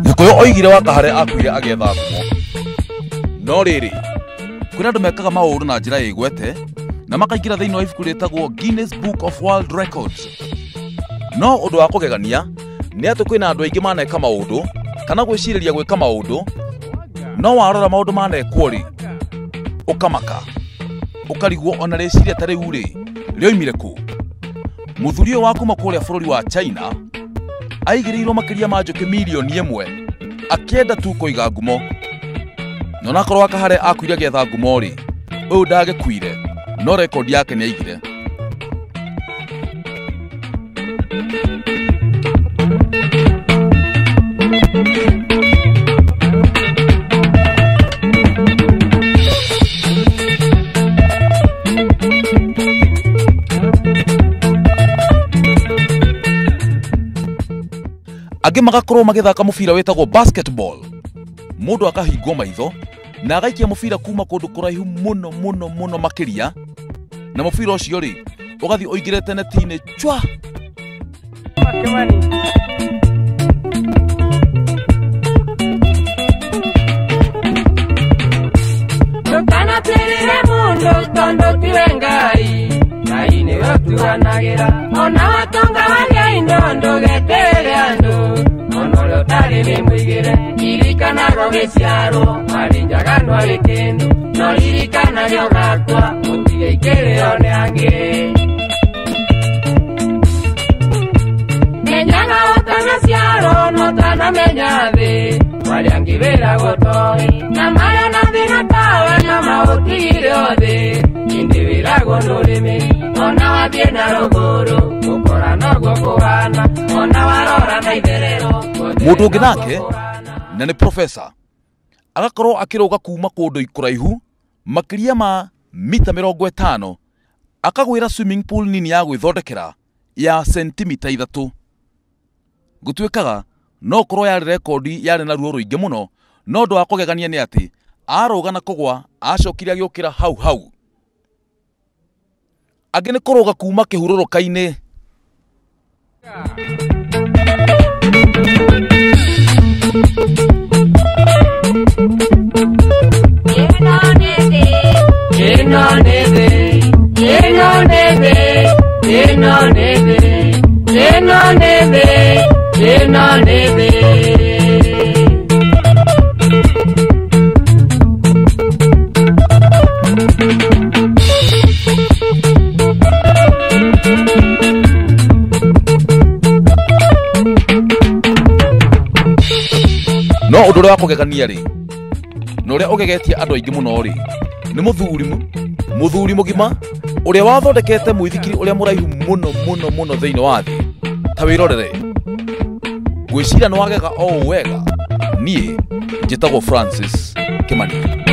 Gikuyu oigire Wakahare akuire agetha ngumo. No riri kwina andu mekaga mauru na njira igwete na makaingira thiini wa ibuku ritagwo Guinness Book of World Records. No undu wa kugegania ni ati kwina andu aingi maneka maundu kana gwiciriria gwika maundu, no warora maundu manekwo ri ukamaka ukarigwo ona riciria ta riu ri rioimire ku. Muthuri wa kuma kuria bururi wa China aigirirwo makiria ma njuki milioni 1 akienda tu kuiga ngumo. No nakorwo Wakahare akuire agetha ngumo ri uyu ndagikuire, no record yake ni aigire. Angi magakorwo magithaka mubira wetagwo basketball. Mundu akahingwo maitho na agaikia mubira kuma kundu kuraihu muno muno muno makiria, na mubira ucio ri ugathi oigirete netini chwa. Tukana tirire mundu tondo tiwengai Ngai ni watuanagira ona watonga wanya indondo getere andu onolo tari ni mwigire irikana rogeciaro marinjagano arikindu no ririkana ryo gatwa mutige ikiriro ni angi menyaga otana ciaro no tana menya thi wali angi wira gotoi na maya na thina tawe na mautire othi indi wira gondurimi ona wathie na ruguru ukora nogwo kuhana ona warora na itherero Mundu ungi nake na ni professor agakorwo akiruga kuma kundu ikuraihu makiria ma mita 50 akagwira swimming pool nini ya gwithondekera ya sentimita 3. Gutwikaga no korwo yari rekordi yari na ruo ruingi muno, no ndu wa kugegania ni ati aruga na kugwa acokire agiukira hau. Angi ni kuruga kuma kihururuka-ini. No undu uria wa kugegania ri no uria ugegetie andu aingi muno ri ni muthuri mugima uria wathondekete muithikiri uria muraihu muno thiini wa thi. Ta wirorere gwicira no wagega o wega. Nie njitagwo Francis Kimani.